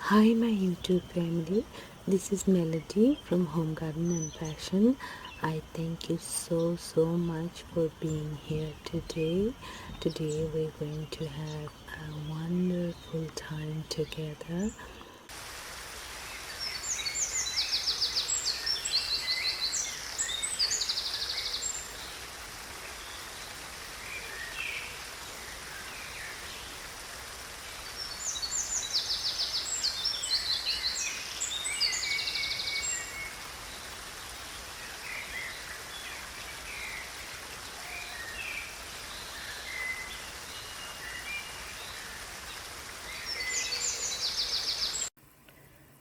Hi, my YouTube family. This is Melody from Home Garden and Fashion. I thank you so much for being here today. Today, we're going to have a wonderful time together.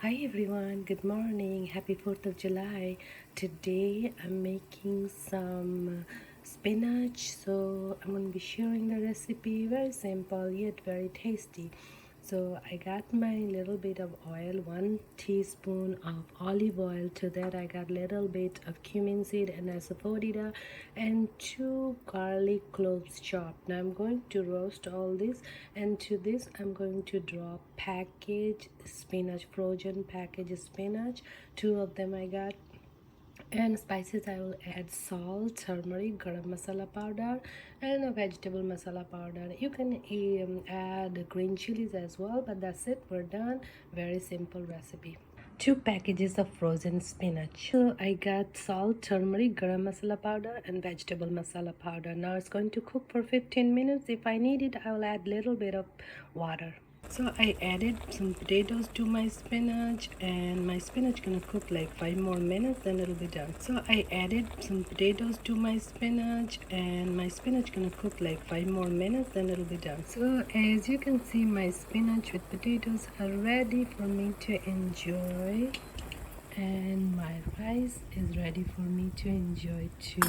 Hi everyone, good morning, happy 4th of July. Today I'm making some spinach, so I'm going to be sharing the recipe. Very simple yet very tasty. So I got my little bit of oil, 1 teaspoon of olive oil. To that I got little bit of cumin seed and asafoetida and 2 garlic cloves chopped. Now I'm going to roast all this, and to this I'm going to drop packaged spinach, frozen packaged spinach. 2 of them I got. And spices, I will add salt, turmeric, garam masala powder, and a vegetable masala powder. You can add green chilies as well, but that's it, we're done. Very simple recipe. 2 packages of frozen spinach. So I got salt, turmeric, garam masala powder, and vegetable masala powder. Now it's going to cook for 15 minutes. If I need it, I will add little bit of water. So I added some potatoes to my spinach, and my spinach gonna cook like 5 more minutes, then it'll be done. So I added some potatoes to my spinach, and my spinach gonna cook like 5 more minutes, then it'll be done. So as you can see, my spinach with potatoes are ready for me to enjoy, and my rice is ready for me to enjoy too.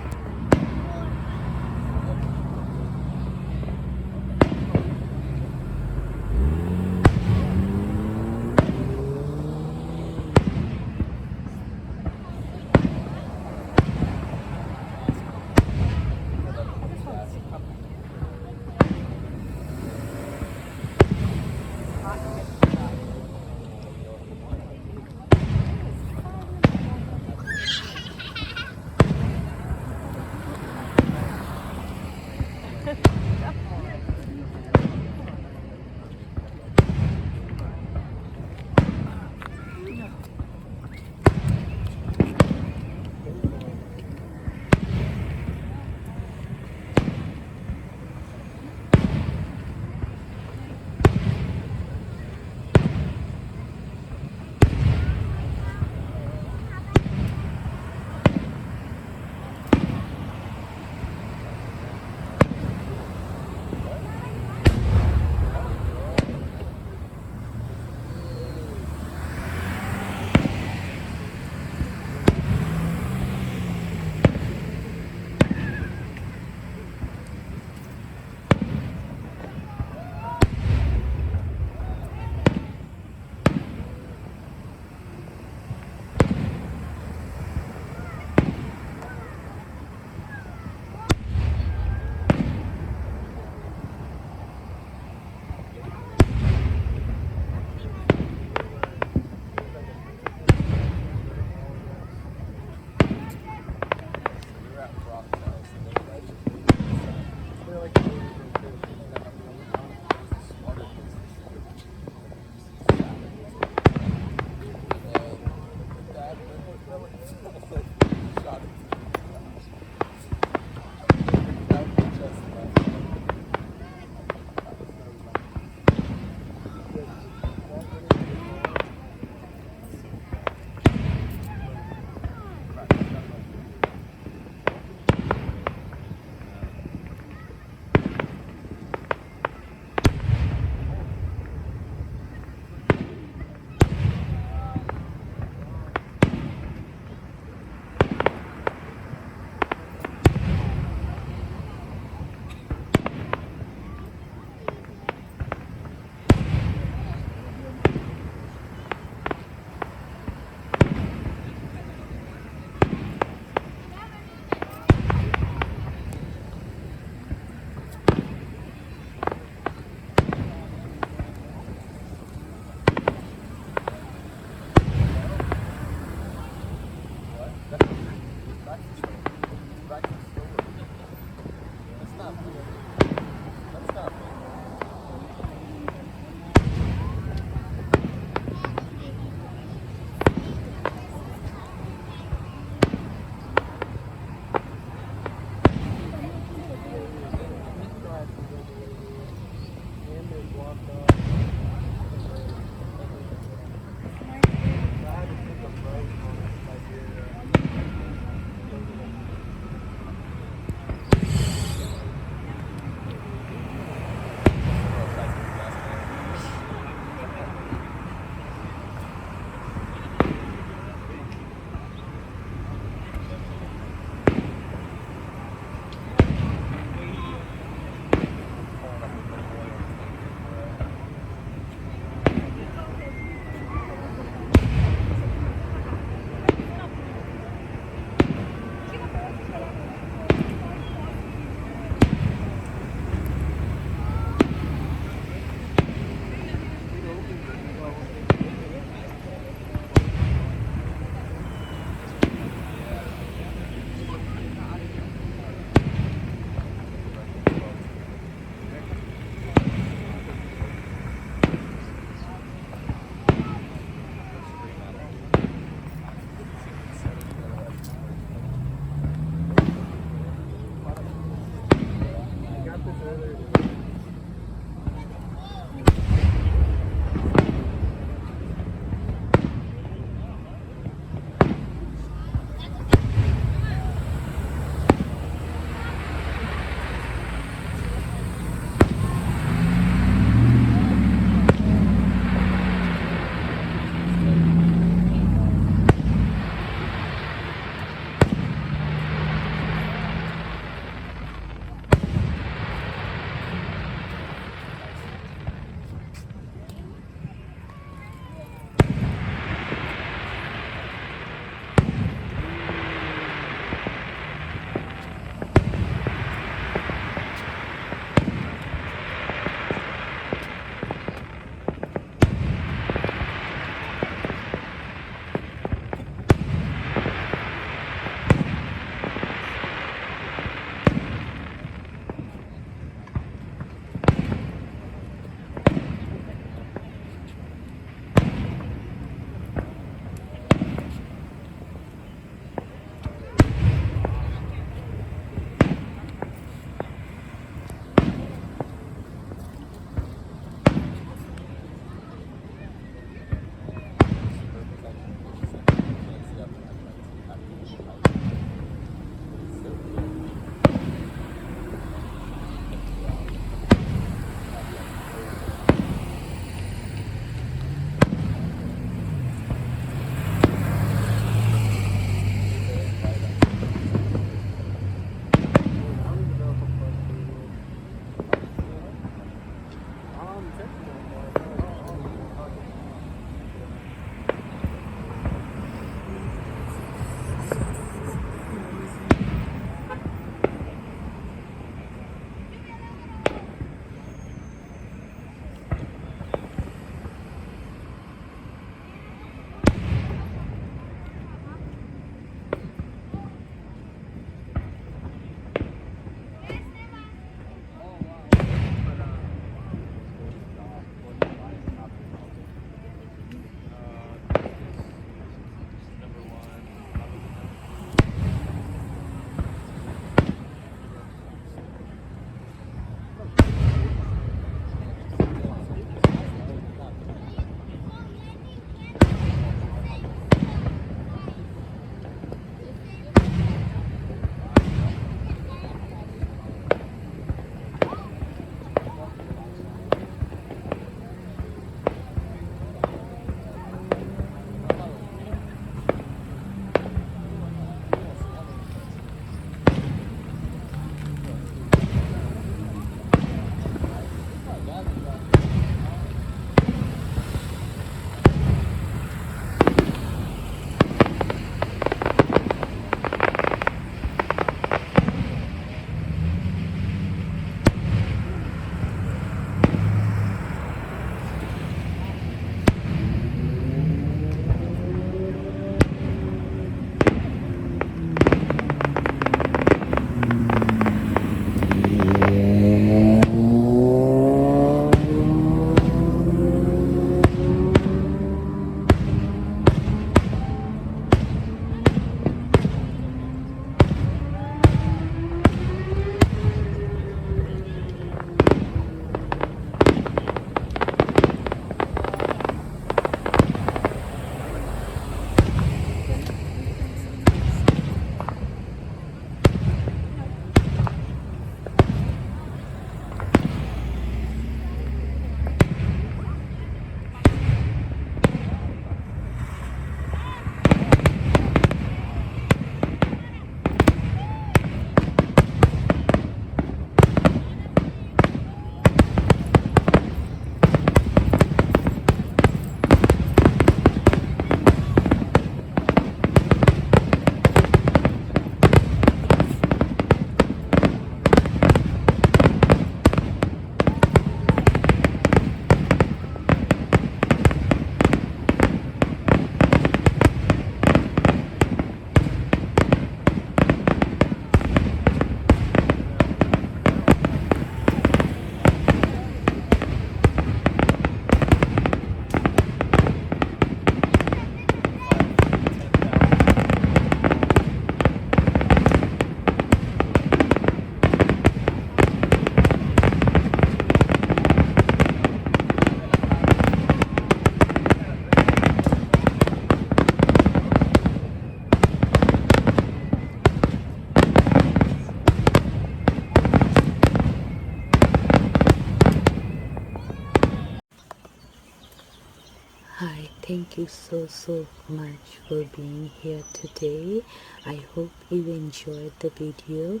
thank you so much for being here today. I hope you enjoyed the video.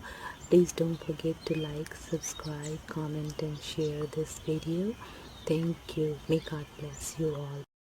Please don't forget to like, subscribe, comment and share this video. Thank you. May God bless you all.